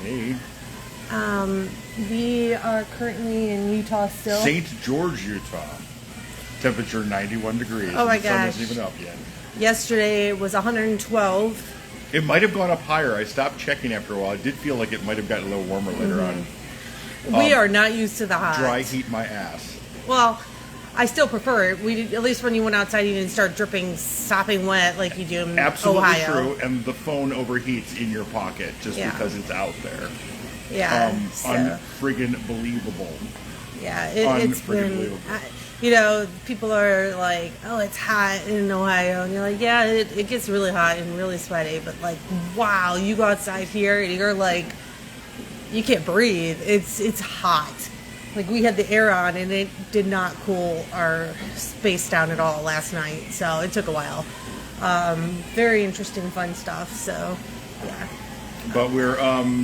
Hey. We are currently in Utah still. St. George, Utah. Temperature 91 degrees. Oh my The sun gosh. isn't even up yet. Yesterday it was 112. It might have gone up higher. I stopped checking after a while. I did feel like it might have gotten a little warmer later on. We are not used to the hot. Dry heat my ass. Well, I still prefer it. At least when you went outside, you didn't start dripping, sopping wet like you do in Absolutely Ohio. true. And the phone overheats in your pocket just because it's out there. Yeah. Unfriggin' believable. Yeah, it's been, people are like, oh, it's hot in Ohio. And you're like, yeah, it gets really hot and really sweaty. But like, wow, you go outside here and you're like, you can't breathe. It's hot. Like, we had the air on and it did not cool our space down at all last night. So it took a while. Very interesting, fun stuff. So, yeah. But we're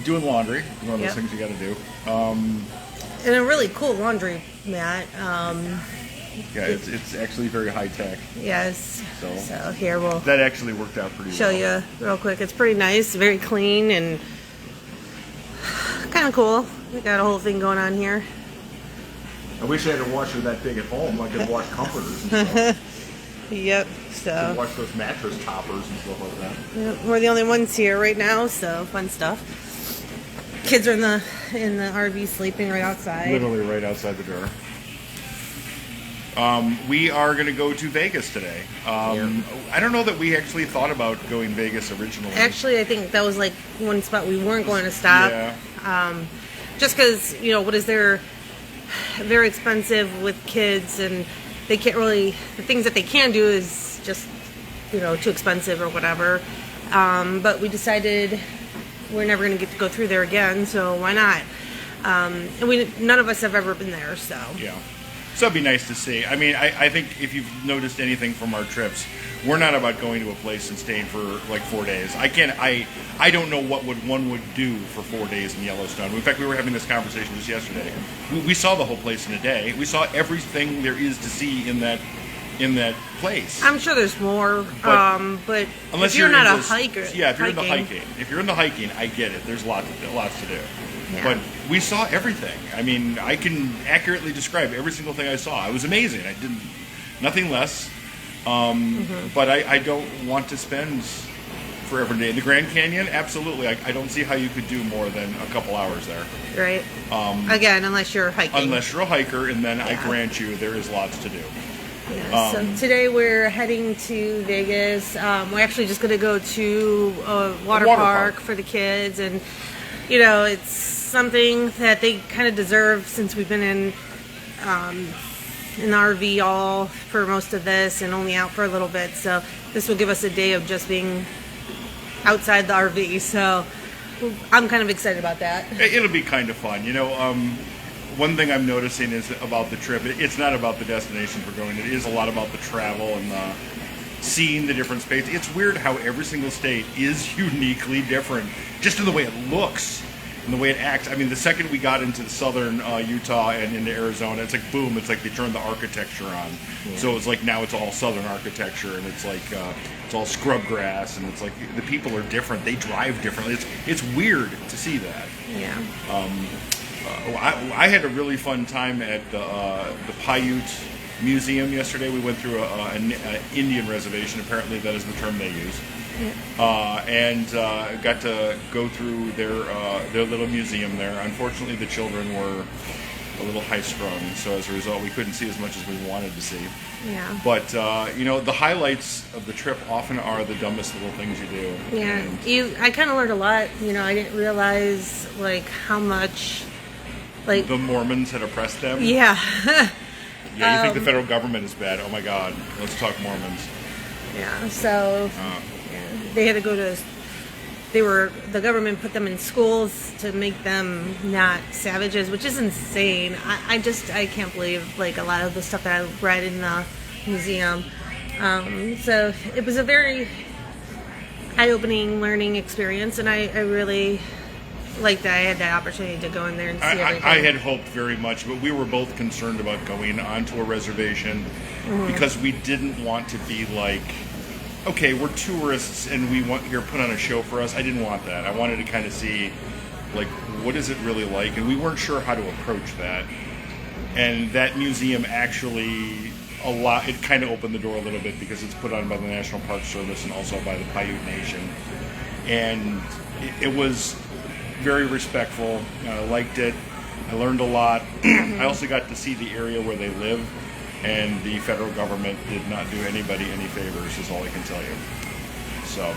doing laundry. One of those things you got to do. And a really cool laundry mat. It's actually very high tech. Yes. So here we'll that actually worked out pretty show well. you real quick. It's pretty nice, very clean, and kind of cool. We got a whole thing going on here. I wish I had a washer that big at home. I could wash comforters and stuff. Yep. I So could wash those mattress toppers and stuff like that. we're the only ones here right now. So fun stuff. Kids are in the RV sleeping right outside. Literally right outside the door. We are going to go to Vegas today. I don't know that we actually thought about going Vegas originally. Actually, I think that was like one spot we weren't going to stop. Yeah. Just because, they're very expensive with kids, and they can't really, the things that they can do is just, too expensive or whatever. But we decided we're never going to get to go through there again, so why not? And none of us have ever been there, so. Yeah. So it'd be nice to see. I mean, I think if you've noticed anything from our trips, we're not about going to a place and staying for like 4 days. I don't know what one would do for 4 days in Yellowstone. In fact, we were having this conversation just yesterday. We saw the whole place in a day. We saw everything there is to see in that place. I'm sure there's more, but unless if you're not a hiker. Yeah, if you're in the hiking. If you're in the hiking, I get it. There's lots to do. Yeah. But we saw everything. I mean, I can accurately describe every single thing I saw. It was amazing. I did nothing less. But I don't want to spend forever day. The Grand Canyon, absolutely. I don't see how you could do more than a couple hours there. Right. Again, unless you're hiking. Unless you're a hiker, and then I grant you there is lots to do. Yeah, so today we're heading to Vegas. We're actually just going to go to a water park for the kids, and it's something that they kind of deserve since we've been in the RV all for most of this and only out for a little bit. So this will give us a day of just being outside the RV. So I'm kind of excited about that. It'll be kind of fun, One thing I'm noticing is about the trip, it's not about the destinations we're going. It is a lot about the travel and seeing the different spaces. It's weird how every single state is uniquely different, just in the way it looks and the way it acts. I mean, the second we got into the southern Utah and into Arizona, it's like boom, it's like they turned the architecture on. Yeah. So it's like now it's all southern architecture, and it's like it's all scrub grass, and it's like the people are different. They drive differently. It's weird to see that. Yeah. I had a really fun time at the Paiute Museum yesterday. We went through an Indian reservation. Apparently that is the term they use. Yeah. And got to go through their little museum there. Unfortunately, the children were a little high-strung, so as a result, we couldn't see as much as we wanted to see. Yeah. But the highlights of the trip often are the dumbest little things you do. Yeah. I kind of learned a lot. I didn't realize how much. The Mormons had oppressed them? Yeah. Yeah, you think the federal government is bad. Oh my God, let's talk Mormons. Yeah, so they had to go to, the government put them in schools to make them not savages, which is insane. I can't believe a lot of the stuff that I read in the museum. So it was a very eye-opening learning experience, and I really like that I had that opportunity to go in there and see everything. I had hoped very much, but we were both concerned about going onto a reservation because we didn't want to be like, okay, we're tourists and we want here put on a show for us. I didn't want that. I wanted to kind of see Like, what is it really like? And we weren't sure how to approach that. And that museum actually it kind of opened the door a little bit because it's put on by the National Park Service and also by the Paiute Nation. And it was very respectful. I liked it. I learned a lot. I also got to see the area where they live, and the federal government did not do anybody any favors, is all I can tell you. So,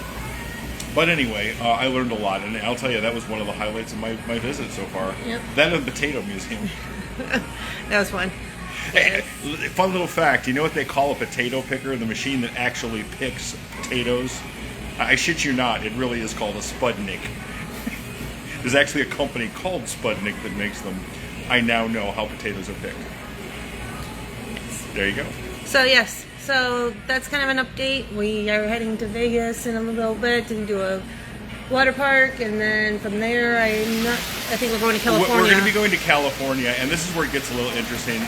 but anyway, I learned a lot, and I'll tell you, that was one of the highlights of my visit so far. Yep. That and the Potato Museum. That was fun. Hey, fun little fact, you know what they call a potato picker? The machine that actually picks potatoes? I shit you not, it really is called a Spudnik. There's actually a company called Spudnik that makes them. I now know how potatoes are picked. There you go. So yes, so that's kind of an update. We are heading to Vegas in a little bit to do a water park, and then from there, I think we're going to California. We're going to be going to California, and this is where it gets a little interesting.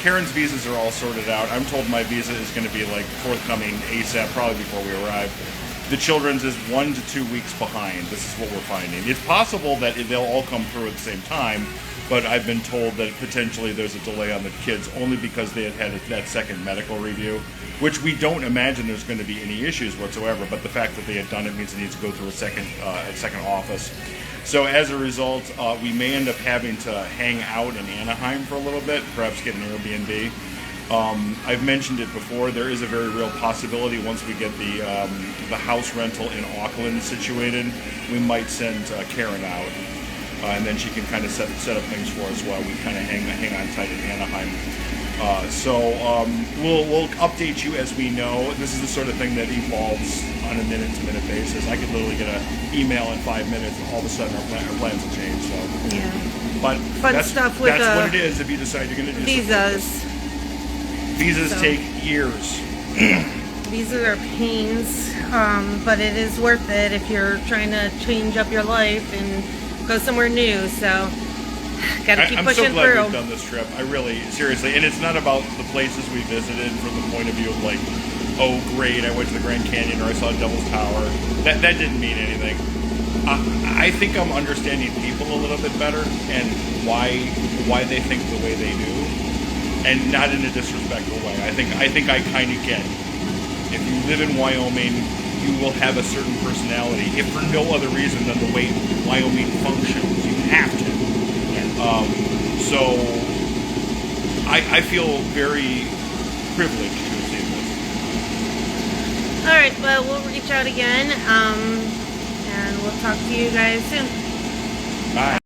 Karen's visas are all sorted out. I'm told my visa is going to be like forthcoming ASAP, probably before we arrive. The children's is 1 to 2 weeks behind. This is what we're finding. It's possible that they'll all come through at the same time, but I've been told that potentially there's a delay on the kids only because they had that second medical review, which we don't imagine there's going to be any issues whatsoever, but the fact that they had done it means it needs to go through a second office. So as a result, we may end up having to hang out in Anaheim for a little bit, perhaps get an Airbnb. I've mentioned it before. There is a very real possibility once we get the house rental in Auckland situated, we might send Karen out, and then she can kind of set up things for us while we kind of hang on tight in Anaheim. We'll update you as we know. This is the sort of thing that evolves on a minute-to-minute basis. I could literally get an email in 5 minutes, and all of a sudden our plans will change. So, yeah. But fun stuff with that's what it is. If you decide you're going to do visas. Visas take years. Visas are pains, but it is worth it if you're trying to change up your life and go somewhere new. So, gotta keep pushing I'm so glad through. we've done this trip. I really, seriously, and it's not about the places we visited from the point of view of like, oh great, I went to the Grand Canyon or I saw Devil's Tower. That didn't mean anything. I think I'm understanding people a little bit better and why they think the way they do. And not in a disrespectful way. I think I kind of get. If you live in Wyoming, you will have a certain personality, if for no other reason than the way Wyoming functions. You have to. Yeah. So I feel very privileged to have seen this. All right, well, we'll reach out again, and we'll talk to you guys soon. Bye.